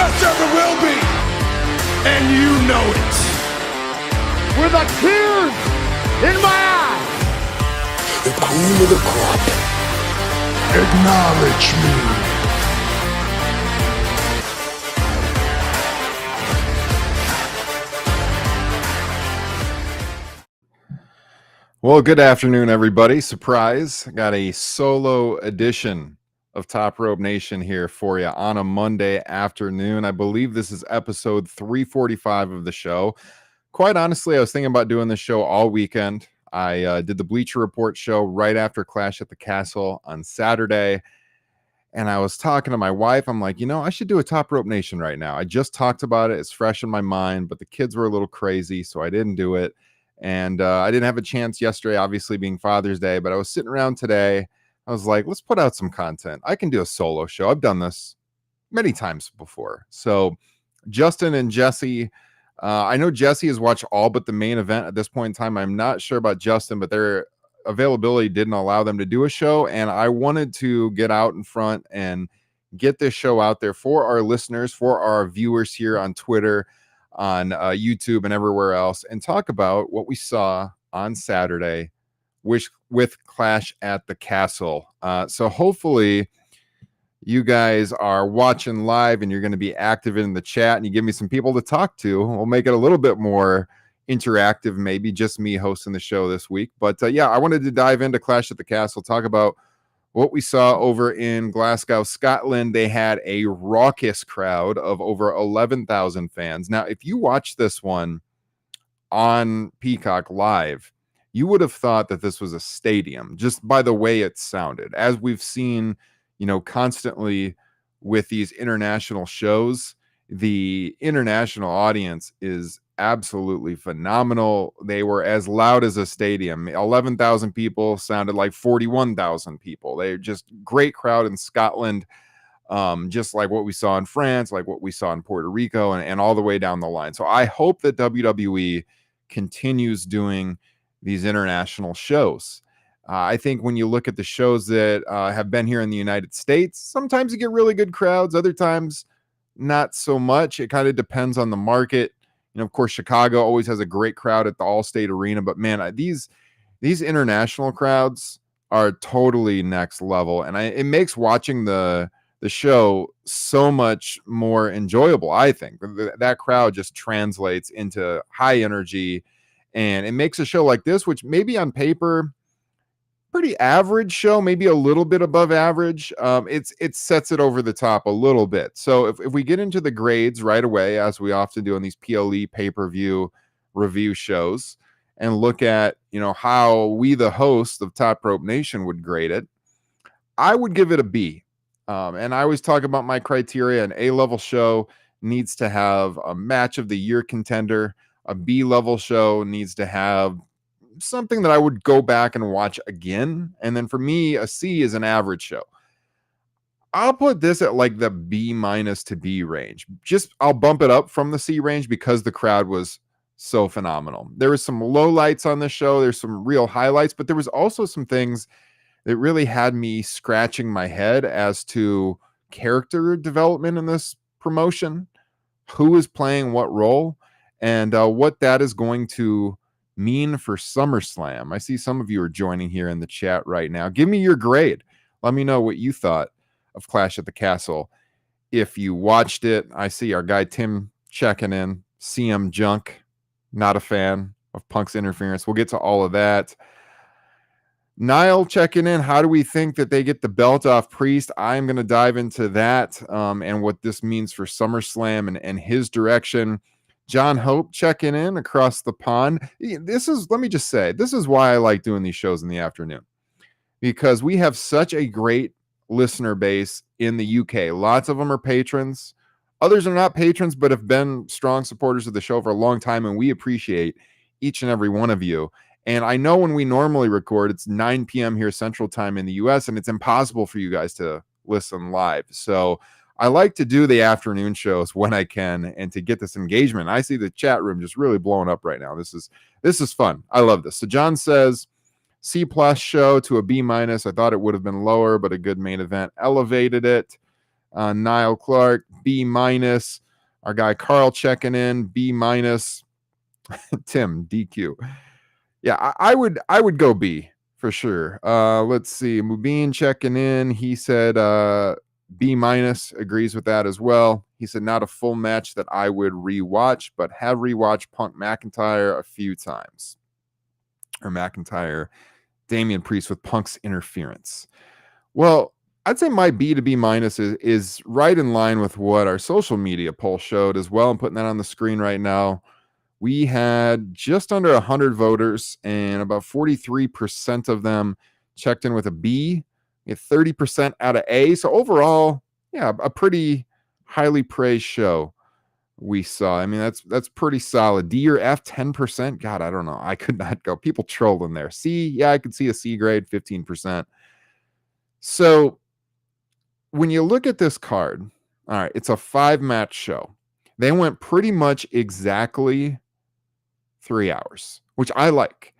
best there ever will be. And you know it. With a tears in my eyes. The cream of the crop. Acknowledge me. Well, good afternoon, everybody. Surprise. I got a solo edition of Top Rope Nation here for you on a Monday afternoon. I believe this is episode 345 of the show. Quite honestly, I was thinking about doing this show all weekend. I did the Bleacher Report show right after Clash at the Castle on Saturday. And I was talking to my wife. I'm like, I should do a Top Rope Nation right now. I just talked about it. It's fresh in my mind, but the kids were a little crazy, so I didn't do it. And I didn't have a chance yesterday, obviously being Father's Day, but I was sitting around today. I was like, let's put out some content. I can do a solo show. I've done this many times before. So Justin and Jesse, I know Jesse has watched all but the main event at this point in time. I'm not sure about Justin, but their availability didn't allow them to do a show. And I wanted to get out in front and get this show out there for our listeners, for our viewers here on Twitter, on YouTube and everywhere else, and talk about what we saw on Saturday with Clash at the Castle. So hopefully you guys are watching live and you're going to be active in the chat and you give me some people to talk to. We'll make it a little bit more interactive, maybe just me hosting the show this week. But yeah, I wanted to dive into Clash at the Castle, talk about what we saw over in Glasgow, Scotland. They had a raucous crowd of over 11,000 fans. Now, if you watch this one on Peacock Live, you would have thought that this was a stadium just by the way it sounded. As we've seen, constantly with these international shows, the international audience is absolutely phenomenal. They were as loud as a stadium. 11,000 people sounded like 41,000 people. They're just great crowd in Scotland, just like what we saw in France, like what we saw in Puerto Rico, and all the way down the line. So I hope that WWE continues doing these international shows. I think when you look at the shows that have been here in the United States, sometimes you get really good crowds, other times not so much. It kind of depends on the market. Of course, Chicago always has a great crowd at the Allstate Arena, but man, these international crowds are totally next level, and it makes watching the show so much more enjoyable. I think that crowd just translates into high energy, and it makes a show like this, which maybe on paper pretty average show, maybe a little bit above average. It sets it over the top a little bit. So if we get into the grades right away, as we often do on these PLE pay-per-view review shows, and look at how we, the host of Top Rope Nation, would grade it, I would give it a B. And I always talk about my criteria. An A-level show needs to have a match of the year contender. A B-level show needs to have something that I would go back and watch again. And then for me, a C is an average show. I'll put this at like the B- to B range. I'll bump it up from the C range because the crowd was so phenomenal. There was some lowlights on the show. There's some real highlights, but there was also some things that really had me scratching my head as to character development in this promotion, who is playing what role, and what that is going to mean for SummerSlam. I see some of you are joining here in the chat right now. Give me your grade. Let me know what you thought of Clash at the Castle. If you watched it, I see our guy Tim checking in. CM Junk, not a fan of Punk's interference. We'll get to all of that. Niall checking in. How do we think that they get the belt off Priest? I'm going to dive into that and what this means for SummerSlam and his direction. John Hope checking in across the pond. Let me just say, this is why I like doing these shows in the afternoon, because we have such a great listener base in the UK. Lots of them are patrons. Others are not patrons, but have been strong supporters of the show for a long time, and we appreciate each and every one of you. And I know when we normally record, it's 9 p.m. here Central Time in the US, and it's impossible for you guys to listen live. So I like to do the afternoon shows when I can and to get this engagement. I see the chat room just really blowing up right now. This is fun. I love this. So John says C+ show to a B-. I thought it would have been lower, but a good main event elevated it. Niall Clark, B-. Our guy Carl checking in, B-. Tim, DQ. Yeah, I would go B for sure. Let's see. Mubin checking in. He said B-, agrees with that as well. He said not a full match that I would rewatch, but have rewatched Punk McIntyre a few times. Or McIntyre, Damian Priest with Punk's interference. Well, I'd say my B to B- is right in line with what our social media poll showed as well. I'm putting that on the screen right now. We had just under 100 voters, and about 43% of them checked in with a B. We had 30% out of A. So overall, yeah, a pretty highly praised show we saw. I mean, that's pretty solid. D or F, 10%. God, I don't know. I could not go. People trolling there. C, yeah, I could see a C grade, 15%. So when you look at this card, all right, it's a 5-match show. They went pretty much exactly 3 hours, which I like.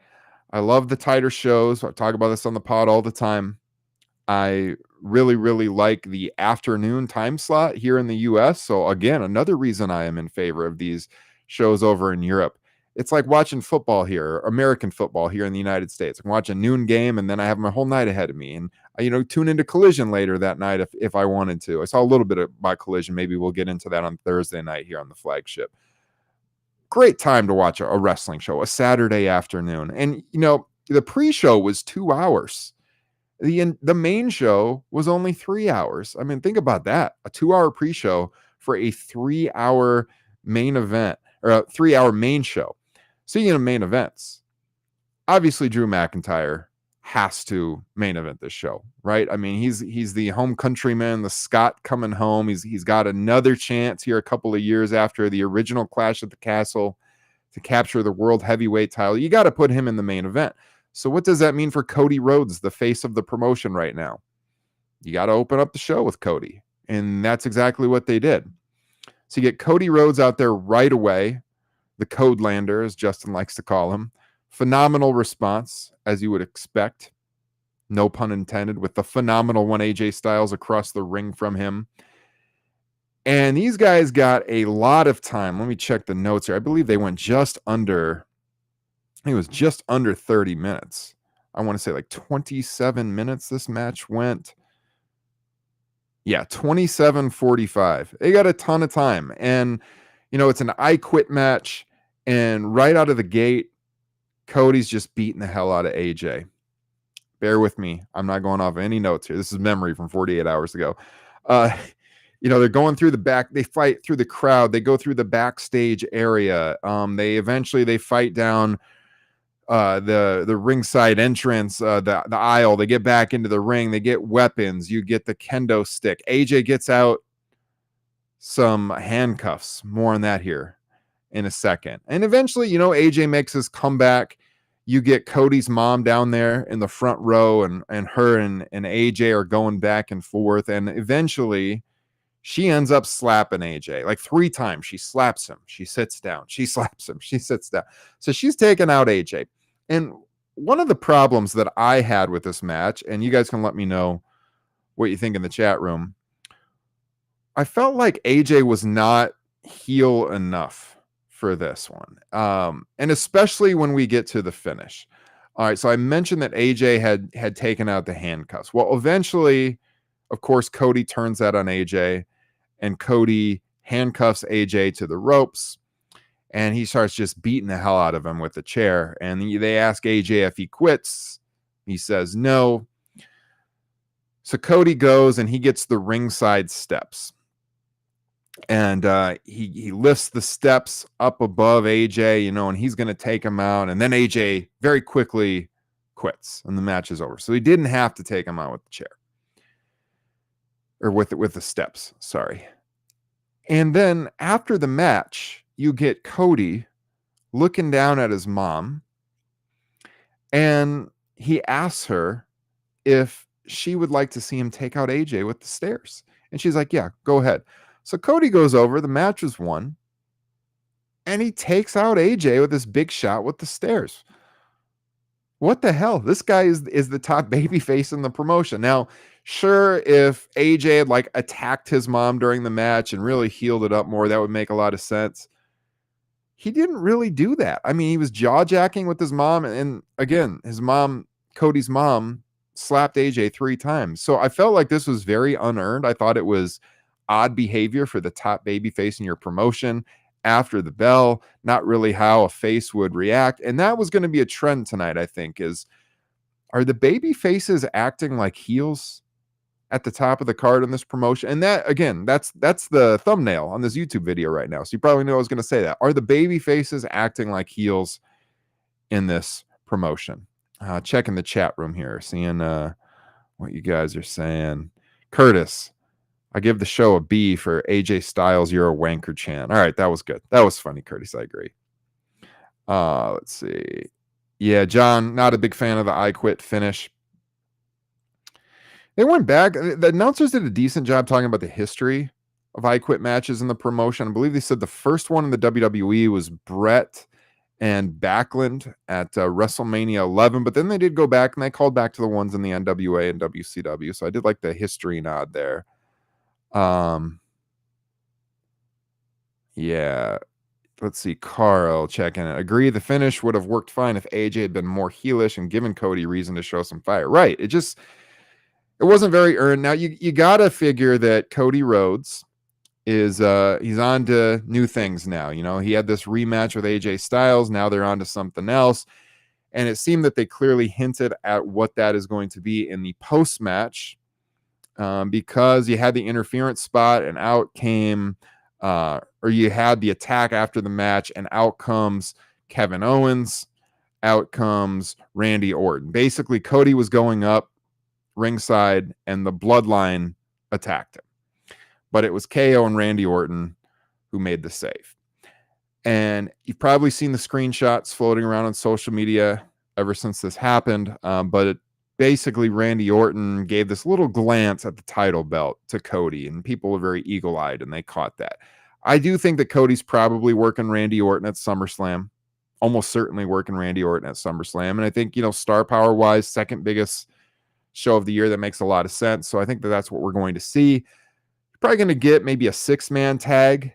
I love the tighter shows. I talk about this on the pod all the time. I really, really like the afternoon time slot here in the US. So again, another reason I am in favor of these shows over in Europe. It's like watching football here, American football here in the United States. I can watch a noon game and then I have my whole night ahead of me. And I, tune into Collision later that night if I wanted to. I saw a little bit about Collision. Maybe we'll get into that on Thursday night here on the flagship. Great time to watch a wrestling show, a Saturday afternoon. And, the pre-show was 2 hours. The main show was only 3 hours. I mean, think about that. A 2-hour pre-show for a 3-hour main event, or a 3-hour main show. Speaking of main events, obviously Drew McIntyre has to main event this show, right? I mean, he's the home countryman, the Scot coming home. He's got another chance here a couple of years after the original Clash at the Castle to capture the World Heavyweight title. You got to put him in the main event. So what does that mean for Cody Rhodes, the face of the promotion right now? You got to open up the show with Cody. And that's exactly what they did. So you get Cody Rhodes out there right away, the Codelander, as Justin likes to call him. Phenomenal response, as you would expect. No pun intended, with the phenomenal one AJ Styles across the ring from him. And these guys got a lot of time. Let me check the notes here. I believe they went just under 30 minutes. I want to say like 27 minutes this match went. Yeah, 27:45. They got a ton of time. And, it's an I Quit match. And right out of the gate, Cody's just beating the hell out of AJ. Bear with me. I'm not going off any notes here. This is memory from 48 hours ago. They're going through the back. They fight through the crowd. They go through the backstage area. They fight down the ringside entrance, the aisle. They get back into the ring. They get weapons. You get the kendo stick. AJ gets out some handcuffs. More on that here in a second. And eventually, AJ makes his comeback. You get Cody's mom down there in the front row, and her and AJ are going back and forth. And eventually she ends up slapping AJ like 3 times. She slaps him. She sits down. She slaps him. She sits down. So she's taking out AJ. And one of the problems that I had with this match, and you guys can let me know what you think in the chat room, I felt like AJ was not heel enough for this one. And especially when we get to the finish. All right, so I mentioned that AJ had taken out the handcuffs. Well, eventually, of course, Cody turns that on AJ, and Cody handcuffs AJ to the ropes, and he starts just beating the hell out of him with the chair. And they ask AJ if he quits. He says no. So Cody goes and he gets the ringside steps. And he lifts the steps up above AJ, and he's going to take him out. And then AJ very quickly quits and the match is over. So he didn't have to take him out with the chair. Or with the steps, sorry. And then after the match, you get Cody looking down at his mom, and he asks her if she would like to see him take out AJ with the stairs. And she's like, yeah, go ahead. So Cody goes over, the match is won, and he takes out AJ with this big shot with the stairs. what the hell? This guy is the top baby face in the promotion. Now, sure, if AJ had like attacked his mom during the match and really healed it up more, that would make a lot of sense. He didn't really do that. I mean, he was jaw jacking with his mom, and again, his mom, Cody's mom, slapped AJ 3 times. So I felt like this was very unearned. I thought it was odd behavior for the top baby face in your promotion after the bell, not really how a face would react. And that was going to be a trend tonight, I think, is are the baby faces acting like heels at the top of the card in this promotion? And that, again, that's the thumbnail on this YouTube video right now. So you probably knew I was going to say that. Are the baby faces acting like heels in this promotion? Checking the chat room here, seeing what you guys are saying. Curtis, I give the show a B for AJ Styles, you're a wanker chant. All right, that was good. That was funny, Curtis. I agree. Let's see. Yeah, John, not a big fan of the I Quit finish. They went back. The announcers did a decent job talking about the history of I Quit matches in the promotion. I believe they said the first one in the WWE was Brett and Backlund at WrestleMania 11, but then they did go back and they called back to the ones in the NWA and WCW. So I did like the history nod there. Yeah. Let's see. Carl checking it. Agree the finish would have worked fine if AJ had been more heelish and given Cody reason to show some fire. Right. It wasn't very earned. Now you gotta figure that Cody Rhodes is he's on to new things now. You know, he had this rematch with AJ Styles. Now they're on to something else. And it seemed that they clearly hinted at what that is going to be in the post-match. Because you had the interference spot and out came or you had the attack after the match and out comes Kevin Owens, out comes Randy Orton. Basically, Cody was going up ringside and the bloodline attacked him. But it was KO and Randy Orton who made the save. And you've probably seen the screenshots floating around on social media ever since this happened. But basically, Randy Orton gave this little glance at the title belt to Cody, and people were very eagle-eyed, and they caught that. I do think that Cody's probably working Randy Orton at SummerSlam. Almost certainly working Randy Orton at SummerSlam. And I think, star power-wise, second biggest show of the year, that makes a lot of sense. So I think that that's what we're going to see. You're probably going to get maybe a 6-man tag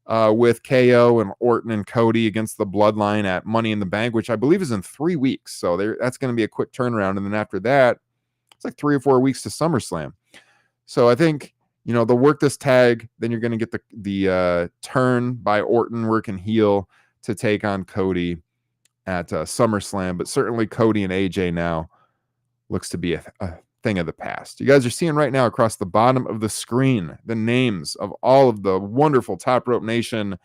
with KO and Orton and Cody against the Bloodline at Money in the Bank, which I believe is in 3 weeks. So that's going to be a quick turnaround. And then after that, it's like 3 or 4 weeks to SummerSlam. So I think, they'll work this tag. Then you're going to get the turn by Orton working heel to take on Cody at SummerSlam. But certainly Cody and AJ now looks to be a thing of the past. You guys are seeing right now across the bottom of the screen the names of all of the wonderful Top Rope Nation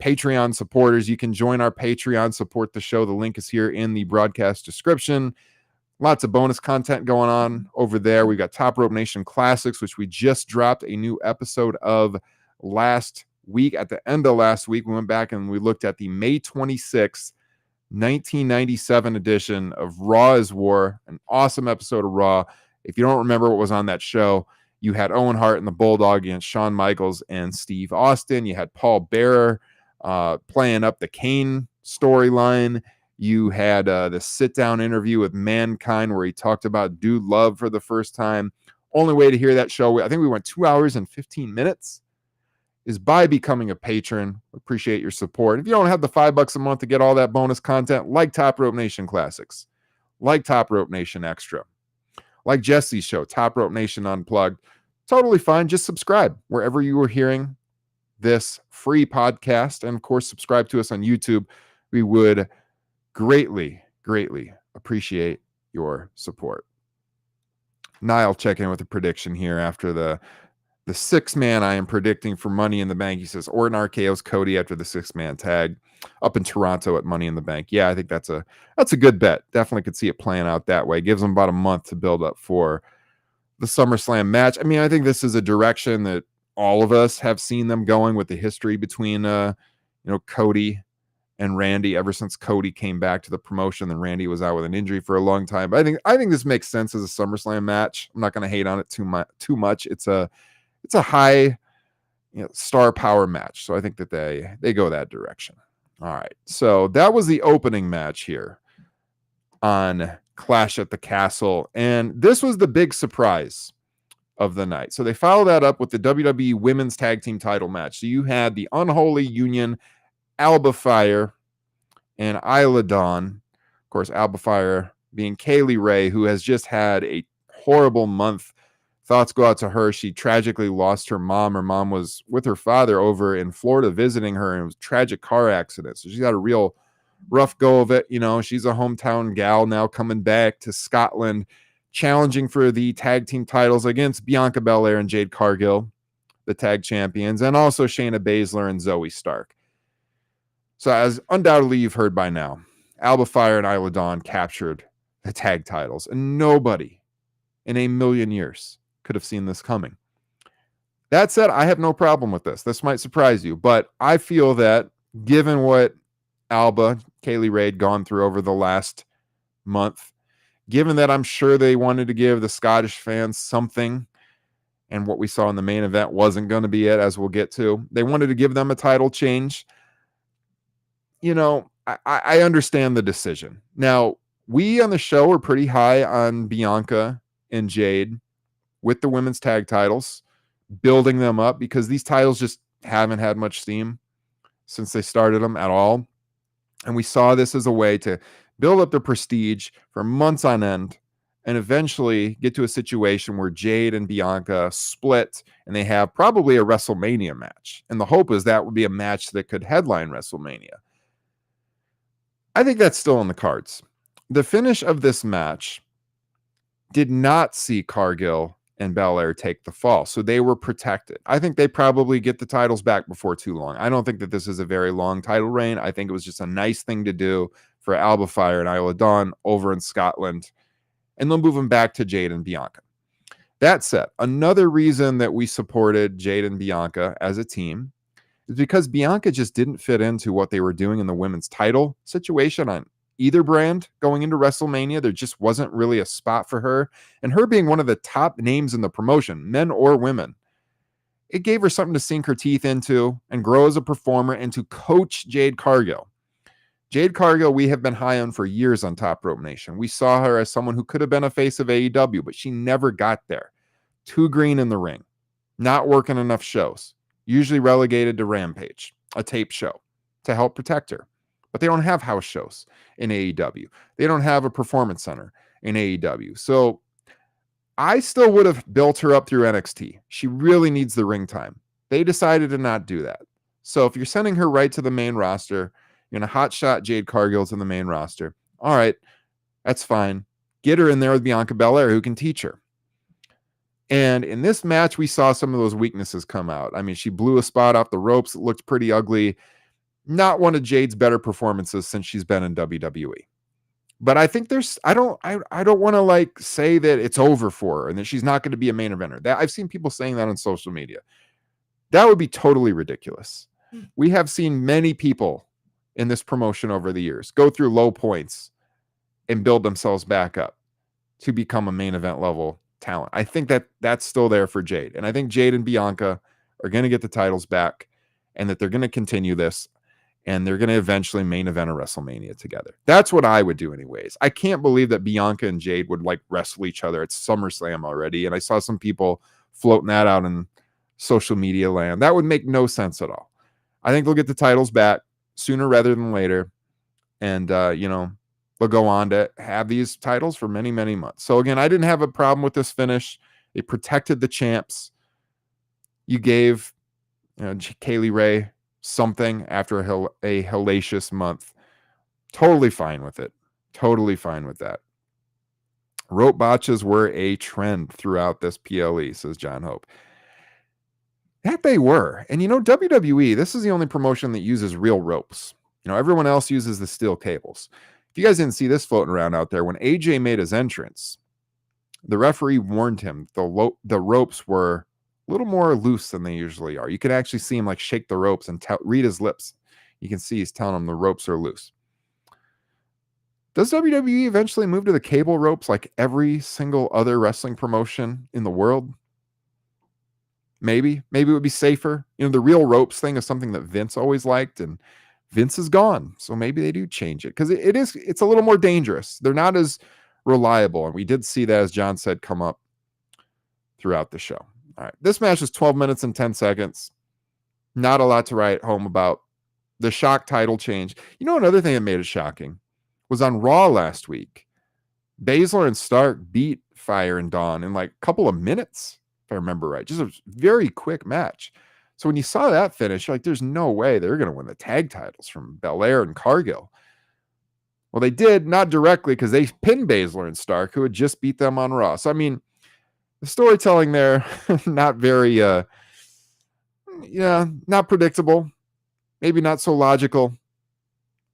Patreon supporters. You can join our Patreon, support the show. The link is here in the broadcast description. Lots of bonus content going on over there. We've got Top Rope Nation Classics, which we just dropped a new episode of last week. At the end of last week, we went back and we looked at the May 26th 1997 edition of Raw is War, an awesome episode of Raw. If you don't remember what was on that show, you had Owen Hart and the Bulldog against Shawn Michaels and Steve Austin. You had Paul Bearer playing up the Kane storyline. You had the sit-down interview with Mankind where he talked about Dude Love for the first time. Only way to hear that show, I think we went 2 hours and 15 minutes. Is by becoming a patron. Appreciate your support. If you don't have the $5 a month to get all that bonus content, like Top Rope Nation Classics, like Top Rope Nation Extra, like Jesse's show, Top Rope Nation Unplugged, totally fine. Just subscribe wherever you are hearing this free podcast. And of course, subscribe to us on YouTube. We would greatly, greatly appreciate your support. Niall checking in with a prediction here after the 6-man I am predicting for Money in the Bank. He says Orton RKO's Cody after the 6-man tag up in Toronto at Money in the Bank. Yeah, I think that's a good bet. Definitely could see it playing out that way. Gives them about a month to build up for the SummerSlam match. I mean, I think this is a direction that all of us have seen them going with the history between Cody and Randy ever since Cody came back to the promotion. Then Randy was out with an injury for a long time. But I think this makes sense as a SummerSlam match. I'm not going to hate on it too much. It's a high star power match. So I think that they go that direction. All right. So that was the opening match here. on Clash at the Castle. And this was the big surprise of the night. So they followed that up with the WWE Women's Tag Team title match. So you had the Unholy Union, Alba Fire, and Isla Dawn. Of course, Alba Fire being Kaylee Ray, who has just had a horrible month. Thoughts go out to her. She tragically lost her mom. Her mom was with her father over in Florida visiting her, and it was a tragic car accident. So she's got a real rough go of it. You know, she's a hometown gal now coming back to Scotland, challenging for the tag team titles against Bianca Belair and Jade Cargill, the tag champions, and also Shayna Baszler and Zoe Stark. So as undoubtedly you've heard by now, Alba Fire and Isla Dawn captured the tag titles, and nobody in a million years could have seen this coming. That said, I have no problem with this. This might surprise you, but I feel that given what Alba, Kaylee Ray had gone through over the last month, given that I'm sure they wanted to give the Scottish fans something, and what we saw in the main event wasn't going to be it, as we'll get to, they wanted to give them a title change. You know, I understand the decision. Now, we on the show are pretty high on Bianca and Jade with the women's tag titles, building them up, because these titles just haven't had much steam since they started them at all. And we saw this as a way to build up the prestige for months on end and eventually get to a situation where Jade and Bianca split and they have probably a WrestleMania match. And the hope is that would be a match that could headline WrestleMania. I think that's still on the cards. The finish of this match did not see Cargill and Belair take the fall, so they were protected. I think they probably get the titles back before too long. I don't think that this is a very long title reign. I think it was just a nice thing to do for Alba Fire and Isla Dawn over in Scotland, and they'll move them back to Jade and Bianca. That said, another reason that we supported Jade and Bianca as a team is because Bianca just didn't fit into what they were doing in the women's title situation on either brand going into WrestleMania. There just wasn't really a spot for her. And her being one of the top names in the promotion, men or women, it gave her something to sink her teeth into and grow as a performer and to coach Jade Cargill. Jade Cargill, we have been high on for years on Top Rope Nation. We saw her as someone who could have been a face of AEW, but she never got there. Too green in the ring, not working enough shows, usually relegated to Rampage, a tape show, to help protect her. But they don't have house shows in AEW. They don't have a performance center in AEW. So I still would have built her up through NXT. She really needs the ring time. They decided to not do that. So if you're sending her right to the main roster, you're going to hotshot Jade Cargill to the main roster. All right, that's fine. Get her in there with Bianca Belair, who can teach her. And in this match, we saw some of those weaknesses come out. I mean, she blew a spot off the ropes. It looked pretty ugly. Not one of Jade's better performances since she's been in WWE. But I think I don't want to like say that it's over for her and that she's not going to be a main eventer. That I've seen people saying that on social media. That would be totally ridiculous. We have seen many people in this promotion over the years go through low points and build themselves back up to become a main event level talent. I think that that's still there for Jade. And I think Jade and Bianca are going to get the titles back and that they're going to continue this and they're going to eventually main event a WrestleMania together. That's what I would do anyways. I can't believe that Bianca and Jade would like wrestle each other at SummerSlam already. And I saw some people floating that out in social media land. That would make no sense at all. I think they'll get the titles back sooner rather than later. And, they'll go on to have these titles for many, many months. So again, I didn't have a problem with this finish. It protected the champs. You gave Kaylee Ray something after a hellacious month. Totally fine with it. Totally fine with that. Rope botches were a trend throughout this PLE, says John Hope. That they were. And WWE, this is the only promotion that uses real ropes. Everyone else uses the steel cables. If you guys didn't see this floating around out there, when AJ made his entrance, the referee warned him the ropes were a little more loose than they usually are. You can actually see him like shake the ropes and read his lips. You can see he's telling him the ropes are loose. Does WWE eventually move to the cable ropes like every single other wrestling promotion in the world? Maybe it would be safer. The real ropes thing is something that Vince always liked, and Vince is gone, so maybe they do change it because it's a little more dangerous. They're not as reliable, and we did see that, as John said, come up throughout the show. All right, this match is 12 minutes and 10 seconds. Not a lot to write home about. The shock title change. You know, another thing that made it shocking was on Raw last week. Baszler and Stark beat Fire and Dawn in like a couple of minutes, if I remember right. Just a very quick match. So when you saw that finish, you're like, there's no way they're going to win the tag titles from Belair and Cargill. Well, they did, not directly, because they pinned Baszler and Stark, who had just beat them on Raw. So, I mean, the storytelling there, not very, not predictable. Maybe not so logical.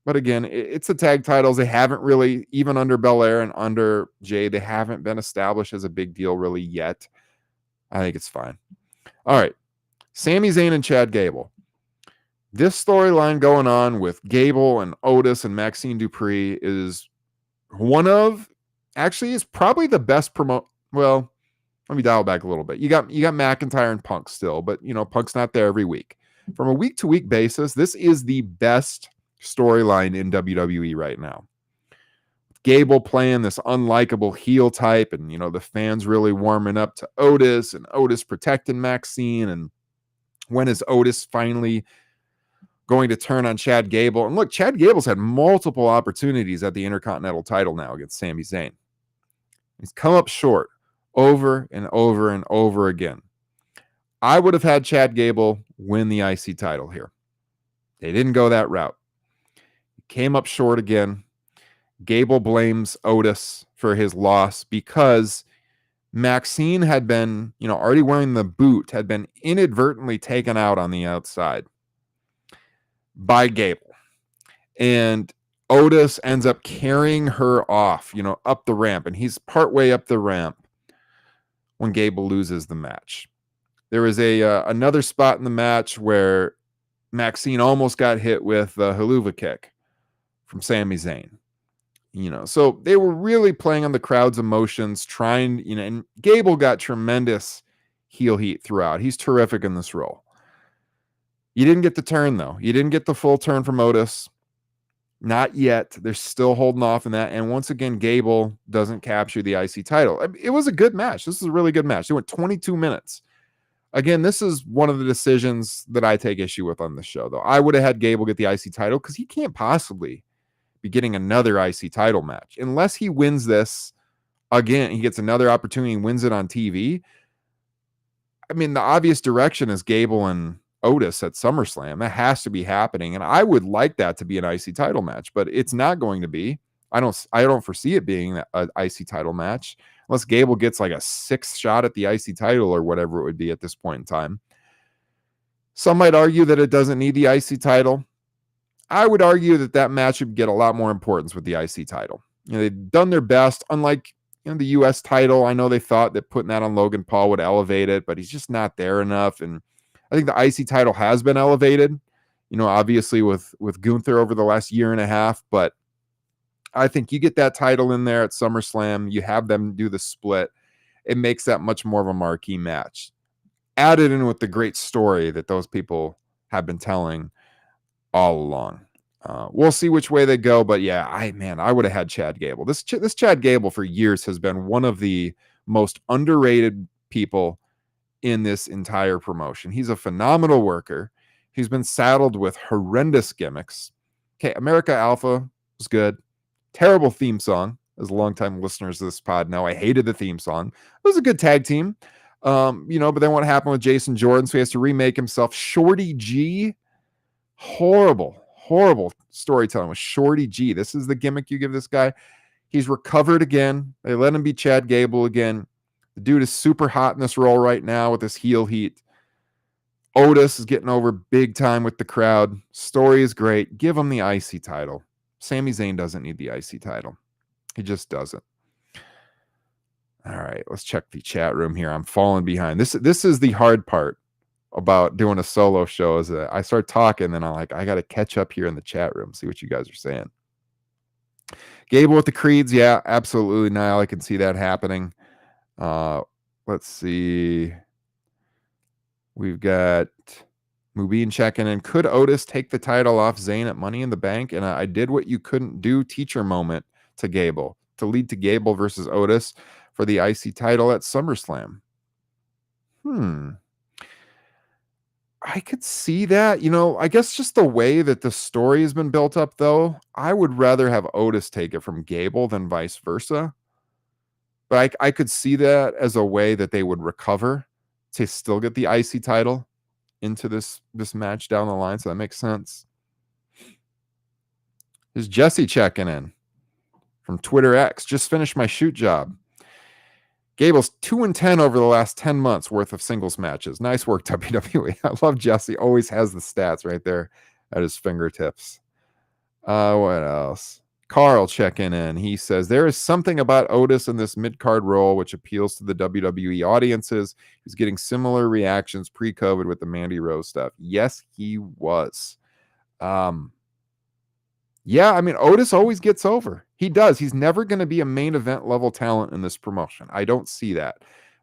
But again, it's the tag titles. They haven't really, even under Belair and under Jay, they haven't been established as a big deal really yet. I think it's fine. All right. Sami Zayn and Chad Gable. This storyline going on with Gable and Otis and Maxine Dupree is is probably the best Well, let me dial back a little bit. You got McIntyre and Punk still, but Punk's not there every week. From a week-to-week basis, this is the best storyline in WWE right now. Gable playing this unlikable heel type, and the fans really warming up to Otis, and Otis protecting Maxine, and when is Otis finally going to turn on Chad Gable? And look, Chad Gable's had multiple opportunities at the Intercontinental title now against Sami Zayn. He's come up short over and over and over again. I would have had Chad Gable win the IC title here. They didn't go that route. He came up short again. Gable blames Otis for his loss because Maxine had been, already wearing the boot, had been inadvertently taken out on the outside by Gable. And Otis ends up carrying her off, up the ramp. And he's partway up the ramp when Gable loses the match. There was another spot in the match where Maxine almost got hit with a haluva kick from Sami Zayn. So they were really playing on the crowd's emotions, trying, and Gable got tremendous heel heat throughout. He's terrific in this role. You didn't get the turn, though. You didn't get the full turn from Otis. Not yet. They're still holding off in that. And once again, Gable doesn't capture the IC title. It was a good match. This is a really good match. It went 22 minutes. Again, this is one of the decisions that I take issue with on this show, though. I would have had Gable get the IC title because he can't possibly be getting another IC title match unless he wins this again. He gets another opportunity and wins it on TV. I mean, the obvious direction is Gable and Otis at SummerSlam. That has to be happening, and I would like that to be an IC title match, but it's not going to be. I don't foresee it being an IC title match unless Gable gets like a 6th shot at the IC title or whatever it would be at this point in time. Some might argue that it doesn't need the IC title. I would argue that match would get a lot more importance with the IC title. They've done their best. Unlike the US title, I know they thought that putting that on Logan Paul would elevate it, but he's just not there enough. And I think the IC title has been elevated, obviously with Gunther over the last year and a half. But I think you get that title in there at SummerSlam, you have them do the split. It makes that much more of a marquee match. Added in with the great story that those people have been telling all along. We'll see which way they go, but yeah, I would have had Chad Gable. This Chad Gable for years has been one of the most underrated people in this entire promotion. He's a phenomenal worker. He's been saddled with horrendous gimmicks. Okay, America Alpha was good. Terrible theme song. As longtime listeners of this pod know, I hated the theme song. It was a good tag team. But then what happened with Jason Jordan? So he has to remake himself. Shorty G. Horrible storytelling with Shorty G. This is the gimmick you give this guy. He's recovered again. They let him be Chad Gable again. The dude is super hot in this role right now with this heel heat. Otis is getting over big time with the crowd. Story is great. Give him the IC title. Sami Zayn doesn't need the IC title. He just doesn't. All right, let's check the chat room here. I'm falling behind. This is the hard part about doing a solo show, is that I start talking, then I'm like, I got to catch up here in the chat room, see what you guys are saying. Gable with the creeds, yeah, absolutely, Niall. I can see that happening. Let's see. We've got Mubin checking in. Could Otis take the title off Zayn at Money in the Bank? And I did what you couldn't do teacher moment to Gable, to lead to Gable versus Otis for the IC title at SummerSlam. I could see that. I guess just the way that the story has been built up, though, I would rather have Otis take it from Gable than vice versa. But I could see that as a way that they would recover to still get the IC title into this match down the line. So that makes sense. Is Jesse checking in from Twitter X? Just finished my shoot job. Gable's 2-10 over the last 10 months worth of singles matches. Nice work, WWE. I love Jesse. Always has the stats right there at his fingertips. What else? Carl checking in. He says, there is something about Otis in this mid-card role which appeals to the WWE audiences. He's getting similar reactions pre-COVID with the Mandy Rose stuff. Yes, he was. Yeah, I mean, Otis always gets over. He does. He's never going to be a main event level talent in this promotion. I don't see that.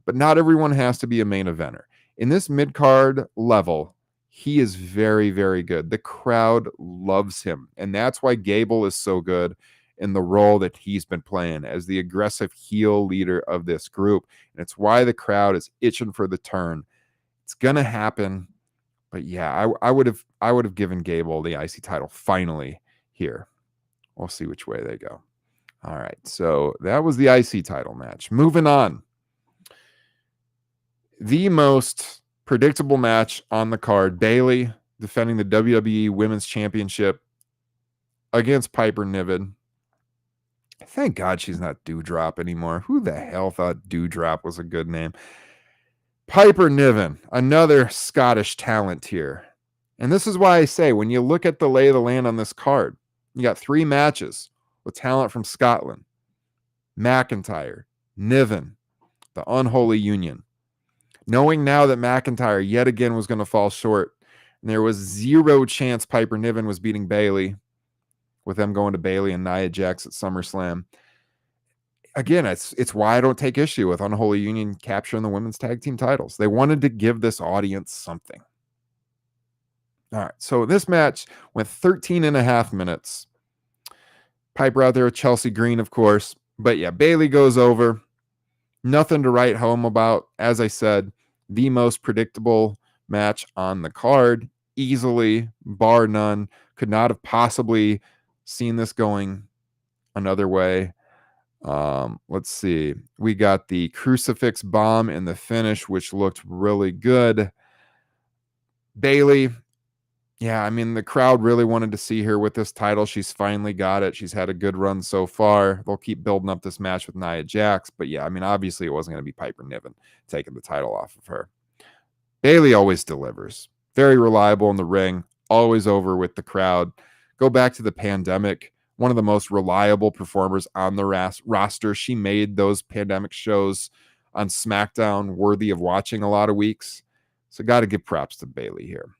But not everyone has to be a main eventer. In this mid-card level, he is very, very good. The crowd loves him. And that's why Gable is so good in the role that he's been playing as the aggressive heel leader of this group. And it's why the crowd is itching for the turn. It's going to happen. But yeah, I would have given Gable the IC title finally here. We'll see which way they go. All right, so that was the IC title match. Moving on. The most predictable match on the card, Bayley defending the WWE Women's Championship against Piper Niven. Thank God she's not Dewdrop anymore. Who the hell thought Dewdrop was a good name? Piper Niven, another Scottish talent here. And this is why I say, when you look at the lay of the land on this card, you got 3 matches with talent from Scotland. McIntyre, Niven, the Unholy Union. Knowing now that McIntyre yet again was going to fall short, and there was 0 chance Piper Niven was beating Bayley, with them going to Bayley and Nia Jax at SummerSlam. Again, it's why I don't take issue with Unholy Union capturing the women's tag team titles. They wanted to give this audience something. All right, so this match went 13 and a half minutes. Piper out there with Chelsea Green, of course. But yeah, Bayley goes over. Nothing to write home about. As I said, the most predictable match on the card. Easily, bar none. Could not have possibly seen this going another way. Let's see. We got the crucifix bomb in the finish, which looked really good. Bayley, yeah, I mean, the crowd really wanted to see her with this title. She's finally got it. She's had a good run so far. They'll keep building up this match with Nia Jax. But yeah, I mean, obviously it wasn't going to be Piper Niven taking the title off of her. Bayley always delivers. Very reliable in the ring. Always over with the crowd. Go back to the pandemic. One of the most reliable performers on the roster. She made those pandemic shows on SmackDown worthy of watching a lot of weeks. So got to give props to Bayley here.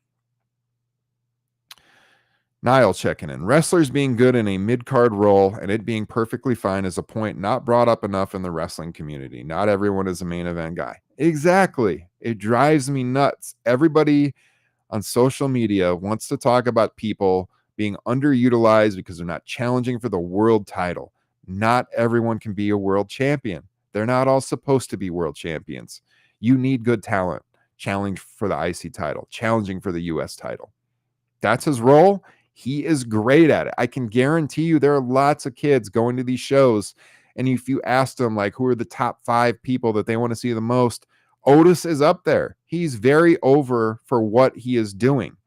Niall checking in. Wrestlers being good in a mid-card role and it being perfectly fine is a point not brought up enough in the wrestling community. Not everyone is a main event guy. Exactly. It drives me nuts. Everybody on social media wants to talk about people being underutilized because they're not challenging for the world title. Not everyone can be a world champion. They're not all supposed to be world champions. You need good talent. Challenge for the IC title. Challenging for the US title. That's his role. He is great at it. I can guarantee you there are lots of kids going to these shows, and if you ask them, like, who are the top 5 people that they want to see the most, Otis is up there. He's very over for what he is doing.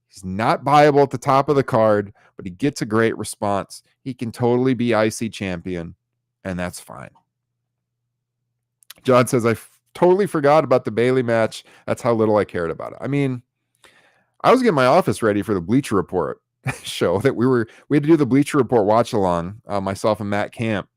He's not viable at the top of the card, but he gets a great response. He can totally be IC champion, and that's fine. John says, I totally forgot about the Bayley match. That's how little I cared about it. I mean, I was getting my office ready for the Bleacher Report show that we had to do the Bleacher Report watch along, myself and Matt Camp,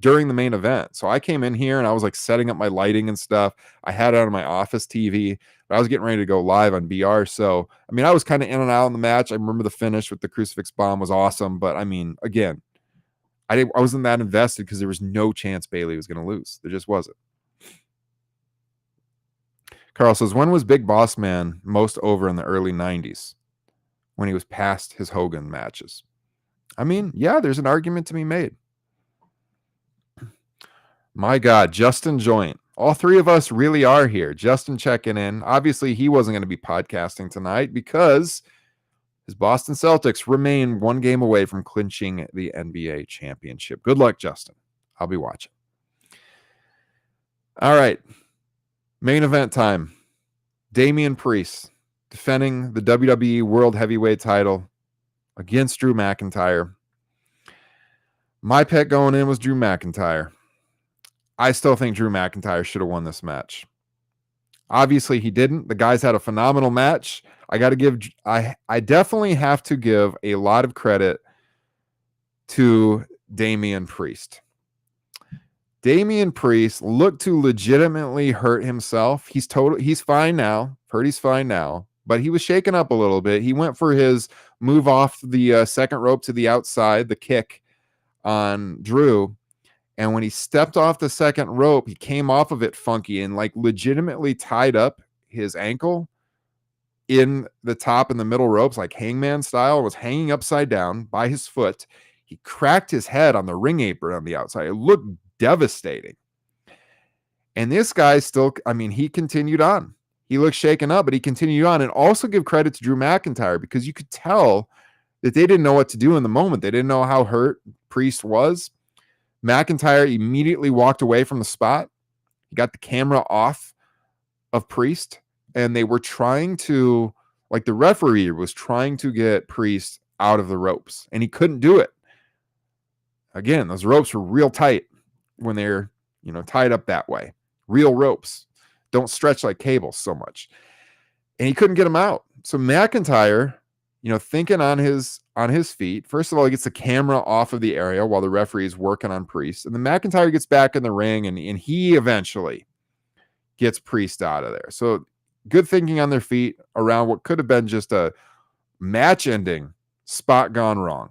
during the main event. So I came in here and I was like setting up my lighting and stuff. I had it on my office TV, but I was getting ready to go live on BR. So, I mean, I was kind of in and out in the match. I remember the finish with the crucifix bomb was awesome. But I mean, again, I wasn't that invested because there was no chance Bayley was going to lose. There just wasn't. Carl says, when was Big Boss Man most over in the early 90s? When he was past his Hogan matches. I mean, yeah, there's an argument to be made. My God, Justin Joint. All three of us really are here. Justin checking in. Obviously, he wasn't going to be podcasting tonight because his Boston Celtics remain one game away from clinching the NBA championship. Good luck, Justin. I'll be watching. All right. Main event time. Damian Priest defending the WWE World Heavyweight title against Drew McIntyre. My pick going in was Drew McIntyre. I still think Drew McIntyre should have won this match. Obviously, he didn't. The guys had a phenomenal match. I definitely have to give a lot of credit to Damian Priest. Damian Priest looked to legitimately hurt himself. He's fine now. Heard he's fine now, but he was shaken up a little bit. He went for his move off the second rope to the outside, the kick on Drew. And when he stepped off the second rope, he came off of it funky and like legitimately tied up his ankle in the top and the middle ropes, like hangman style, was hanging upside down by his foot. He cracked his head on the ring apron on the outside. It looked devastating. And this guy still, he continued on. He looked shaken up, but he continued on. And also give credit to Drew McIntyre because you could tell that they didn't know what to do in the moment. They didn't know how hurt Priest was. McIntyre immediately walked away from the spot. He got the camera off of Priest, and they were trying to, like the referee was trying to get Priest out of the ropes, and he couldn't do it. Again, those ropes were real tight when they're, tied up that way. Real ropes don't stretch like cables so much. And he couldn't get them out. So McIntyre, thinking on his feet, first of all, he gets the camera off of the area while the referee is working on Priest. And then McIntyre gets back in the ring and he eventually gets Priest out of there. So good thinking on their feet around what could have been just a match-ending spot gone wrong.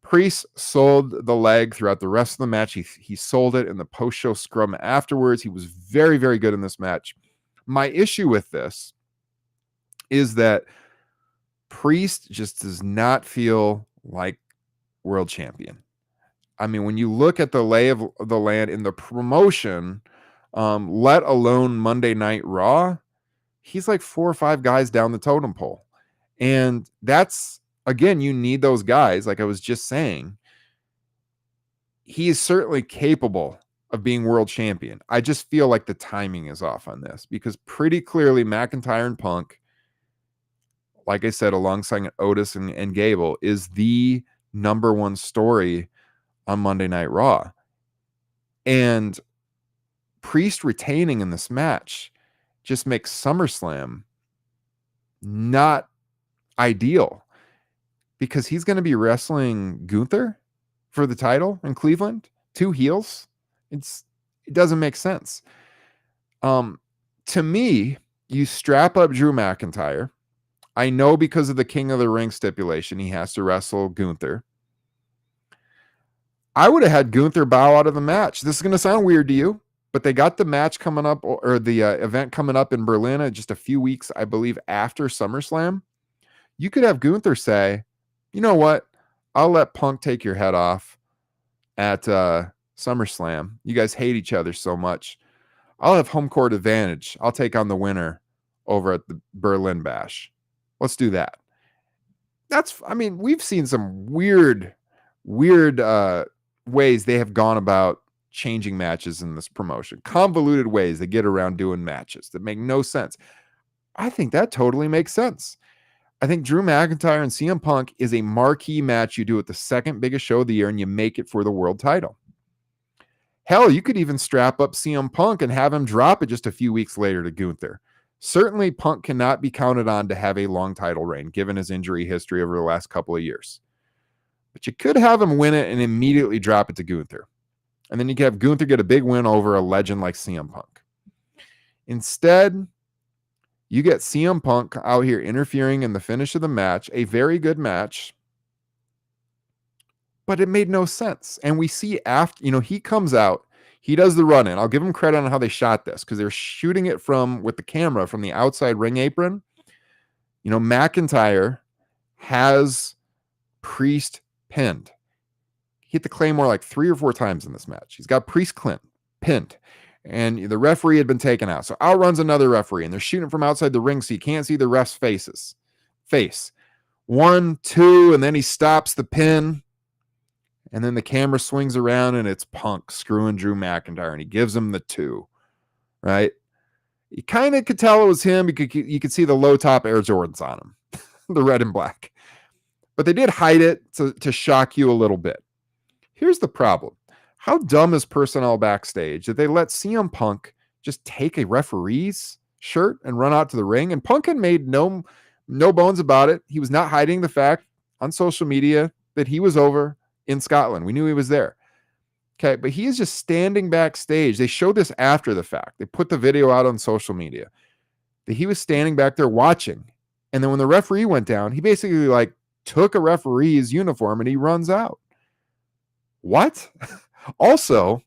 Priest sold the leg throughout the rest of the match. He sold it in the post-show scrum afterwards. He was very, very good in this match. My issue with this is that Priest just does not feel like world champion. When you look at the lay of the land in the promotion, let alone Monday Night Raw, he's like 4 or 5 guys down the totem pole. And that's, again, you need those guys. Like I was just saying, he is certainly capable of being world champion. I just feel like the timing is off on this because pretty clearly McIntyre and Punk, like I said, alongside Otis and Gable, is the number one story on Monday Night Raw. And Priest retaining in this match just makes SummerSlam not ideal because he's going to be wrestling Gunther for the title in Cleveland, 2 heels. It doesn't make sense. To me, you strap up Drew McIntyre. I know because of the King of the Ring stipulation, he has to wrestle Gunther. I would have had Gunther bow out of the match. This is going to sound weird to you, but they got the match coming up, or the event coming up in Berlin just a few weeks, I believe, after SummerSlam. You could have Gunther say, you know what? I'll let Punk take your head off at SummerSlam. You guys hate each other so much. I'll have home court advantage. I'll take on the winner over at the Berlin Bash. Let's do that. We've seen some weird ways they have gone about changing matches in this promotion. Convoluted ways they get around doing matches that make no sense. I think that totally makes sense. I think Drew McIntyre and CM Punk is a marquee match you do at the second biggest show of the year and you make it for the world title. Hell, you could even strap up CM Punk and have him drop it just a few weeks later to Gunther. Certainly, Punk cannot be counted on to have a long title reign, given his injury history over the last couple of years. But you could have him win it and immediately drop it to Gunther. And then you could have Gunther get a big win over a legend like CM Punk. Instead, you get CM Punk out here interfering in the finish of the match, a very good match, but it made no sense. And we see after, he comes out, He does the run in. I'll give him credit on how they shot this because they're shooting it with the camera from the outside ring apron. You know, McIntyre has Priest pinned. He hit the Claymore like 3 or 4 times in this match. He's got Priest pinned. And the referee had been taken out. So out runs another referee, and they're shooting from outside the ring so you can't see the ref's face. 1, 2, and then he stops the pin. And then the camera swings around, and it's Punk screwing Drew McIntyre, and he gives him the 2, right? You kind of could tell it was him. You could see the low-top Air Jordans on him, the red and black. But they did hide it to shock you a little bit. Here's the problem. How dumb is personnel backstage that they let CM Punk just take a referee's shirt and run out to the ring? And Punk had made no bones about it. He was not hiding the fact on social media that he was over in Scotland. We knew he was there. Okay, but he is just standing backstage. They showed this after the fact. They put the video out on social media that he was standing back there watching. And then when the referee went down, he basically like took a referee's uniform and he runs out. What? Also,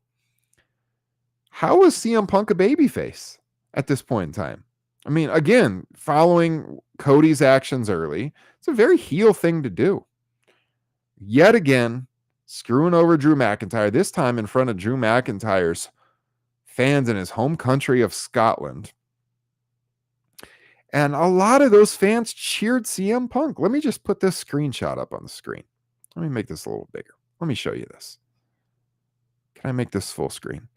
how is CM Punk a babyface at this point in time? I mean, again, following Cody's actions early, it's a very heel thing to do. Yet again, screwing over Drew McIntyre, this time in front of Drew McIntyre's fans in his home country of Scotland. And a lot of those fans cheered CM Punk. Let me just put this screenshot up on the screen. Let me make this a little bigger. Let me show you this. Can I make this full screen?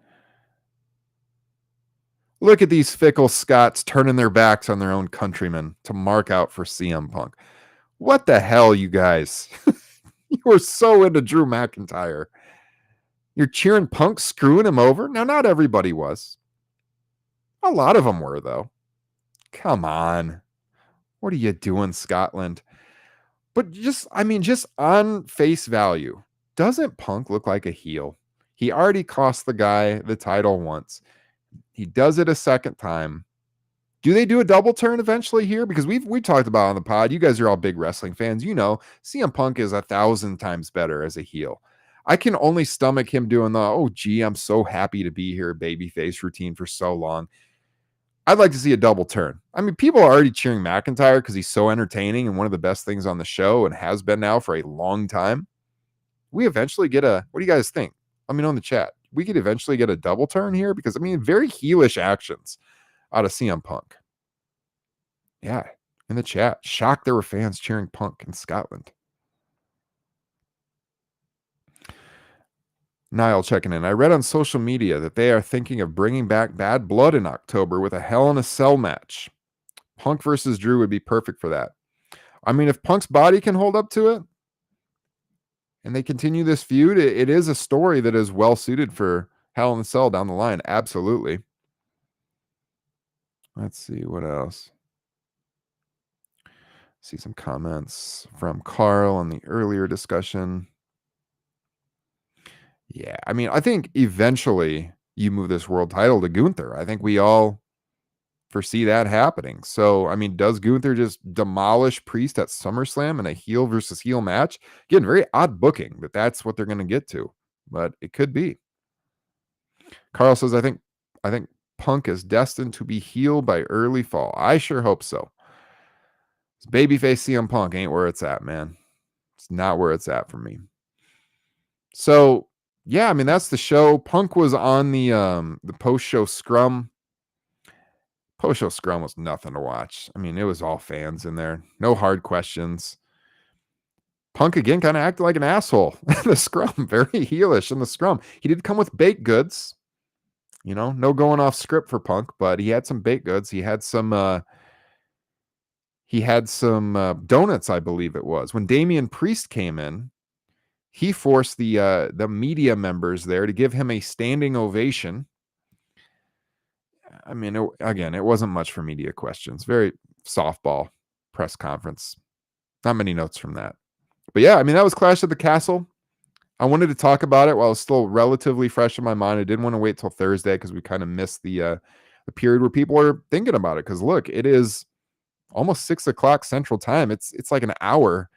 Look at these fickle Scots turning their backs on their own countrymen to mark out for CM Punk. What the hell, you guys? You were so into Drew McIntyre. You're cheering Punk, screwing him over? Now, not everybody was. A lot of them were, though. Come on. What are you doing, Scotland? But just on face value, doesn't Punk look like a heel? He already cost the guy the title once. He does it a second time. Do they do a double turn eventually here? Because we talked about it on the pod. You guys are all big wrestling fans. You know, CM Punk is 1,000 times better as a heel. I can only stomach him doing the, oh, gee, I'm so happy to be here, babyface routine for so long. I'd like to see a double turn. I mean, people are already cheering McIntyre because he's so entertaining and one of the best things on the show and has been now for a long time. We eventually get what do you guys think? Let me know in the chat. We could eventually get a double turn here because, I mean, very heelish actions out of CM Punk. Yeah, in the chat. Shocked there were fans cheering Punk in Scotland. Niall checking in. I read on social media that they are thinking of bringing back Bad Blood in October with a Hell in a Cell match. Punk versus Drew would be perfect for that. I mean, if Punk's body can hold up to it and they continue this feud, it is a story that is well suited for Hell in a Cell down the line. Absolutely. Let's see what else. See some comments from Carl on the earlier discussion. Yeah, I mean, I think eventually you move this world title to Gunther. I think we all foresee that happening. So, I mean, does Gunther just demolish Priest at SummerSlam in a heel versus heel match? Again, very odd booking that's what they're going to get to, but it could be. Carl says, I think Punk is destined to be heel by early fall. I sure hope so. Babyface CM Punk ain't where it's at, man. It's not where it's at for me. So, yeah, I mean, that's the show. Punk was on the post-show scrum. Post-show scrum was nothing to watch. I mean, it was all fans in there. No hard questions. Punk, again, kind of acted like an asshole in the scrum. Very heelish in the scrum. He did come with baked goods. You know, no going off script for Punk, but he had some baked goods. He had some donuts, I believe it was. When Damian Priest came in, he forced the media members there to give him a standing ovation. I mean, it wasn't much for media questions. Very softball press conference. Not many notes from that. But yeah, I mean, that was Clash at the Castle. I wanted to talk about it while it's still relatively fresh in my mind. I didn't want to wait till Thursday because we kind of missed the period where people are thinking about it. Because look, it is almost 6 o'clock Central Time. It's like an hour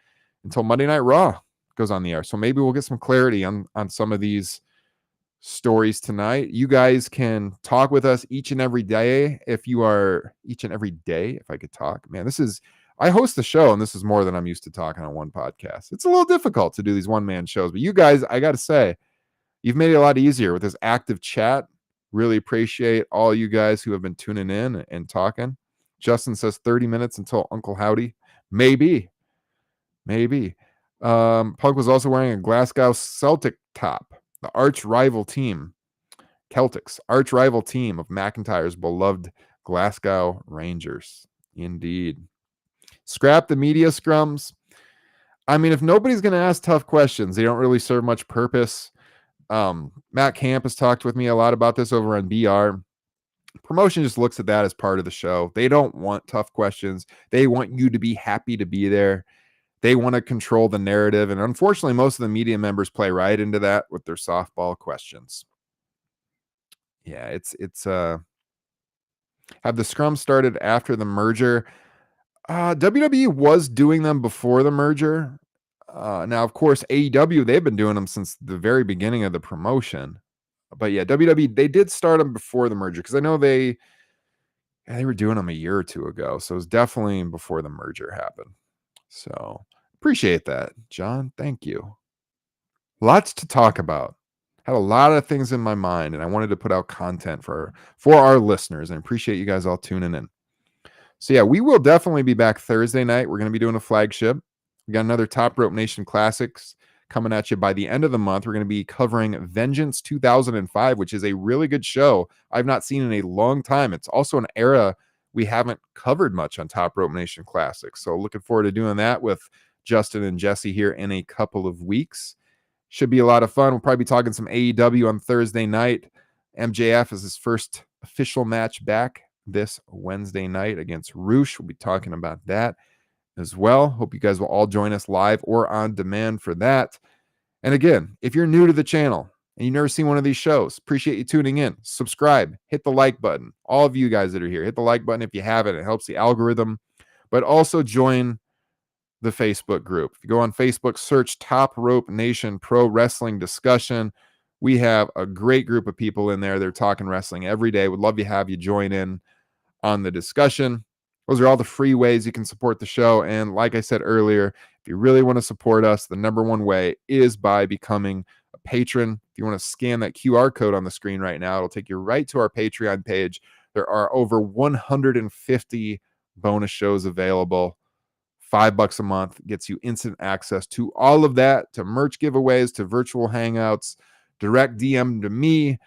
until Monday Night Raw goes on the air. So maybe we'll get some clarity on some of these stories tonight. You guys can talk with us each and every day. If I could talk, man, I host the show, and this is more than I'm used to talking on one podcast. It's a little difficult to do these one-man shows, but you guys, I got to say, you've made it a lot easier with this active chat. Really appreciate all you guys who have been tuning in and talking. Justin says 30 minutes until Uncle Howdy. Maybe. Punk was also wearing a Glasgow Celtic top. The arch rival team, Celtics, arch rival team of McIntyre's beloved Glasgow Rangers. Indeed. Scrap the media scrums. I mean, if nobody's going to ask tough questions, they don't really serve much purpose. Matt Camp has talked with me a lot about this over on BR. Promotion just looks at that as part of the show. They don't want tough questions. They want you to be happy to be there. They want to control the narrative. And unfortunately, most of the media members play right into that with their softball questions. Yeah, it's have the scrums started after the merger? WWE was doing them before the merger. Now, of course, AEW, they've been doing them since the very beginning of the promotion. But yeah, WWE, they did start them before the merger because I know they were doing them a year or two ago. So it was definitely before the merger happened. So appreciate that, John. Thank you. Lots to talk about. Had a lot of things in my mind, and I wanted to put out content for our listeners, and I appreciate you guys all tuning in. So yeah, we will definitely be back Thursday night. We're going to be doing a flagship. We got another Top Rope Nation Classics coming at you by the end of the month. We're going to be covering Vengeance 2005, which is a really good show I've not seen in a long time. It's also an era we haven't covered much on Top Rope Nation Classics. So looking forward to doing that with Justin and Jesse here in a couple of weeks. Should be a lot of fun. We'll probably be talking some AEW on Thursday night. MJF is his first official match back this Wednesday night against Roosh. We'll be talking about that as well. Hope you guys will all join us live or on demand for that. And again, if you're new to the channel and you've never seen one of these shows, appreciate you tuning in. Subscribe, hit the like button. All of you guys that are here, hit the like button if you haven't. It helps the algorithm. But also join the Facebook group. If you go on Facebook, search Top Rope Nation Pro Wrestling Discussion. We have a great group of people in there. They're talking wrestling every day. Would love to have you join in on the discussion. Those are all the free ways you can support the show. And like I said earlier, if you really want to support us, the number one way is by becoming a patron. If you want to scan that QR code on the screen right now, it'll take you right to our Patreon page. There are over 150 bonus shows available. $5 a month gets you instant access to all of that, to merch giveaways, to virtual hangouts, direct DM to me.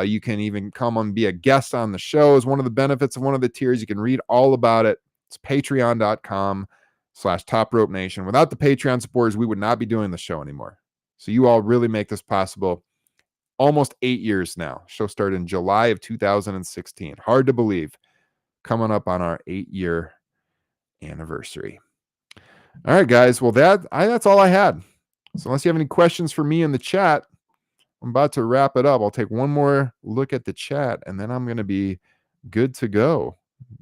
You can even come and be a guest on the show as one of the benefits of one of the tiers. You can read all about it. It's patreon.com/Top Rope Nation. Without the Patreon supporters, we would not be doing the show anymore. So you all really make this possible. Almost 8 years now. Show started in July of 2016. Hard to believe. Coming up on our 8-year anniversary. All right, guys. Well, that's all I had. So unless you have any questions for me in the chat, I'm about to wrap it up. I'll take one more look at the chat, and then I'm going to be good to go.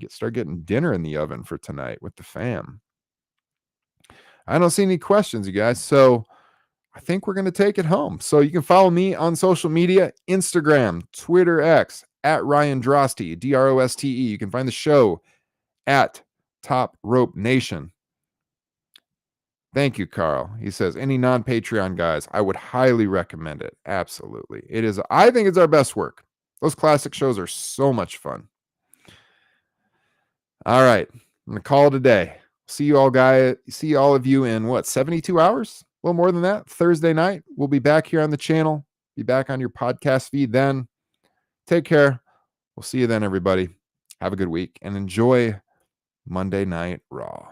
Start getting dinner in the oven for tonight with the fam. I don't see any questions, you guys. So I think we're going to take it home. So you can follow me on social media, Instagram, Twitter, X, at Ryan Droste, Droste. You can find the show at Top Rope Nation. Thank you, Carl. He says, any non-Patreon guys, I would highly recommend it. Absolutely. I think it's our best work. Those classic shows are so much fun. All right. I'm going to call it a day. See you all of you in 72 hours? A little more than that. Thursday night. We'll be back here on the channel. Be back on your podcast feed then. Take care. We'll see you then, everybody. Have a good week and enjoy Monday Night Raw.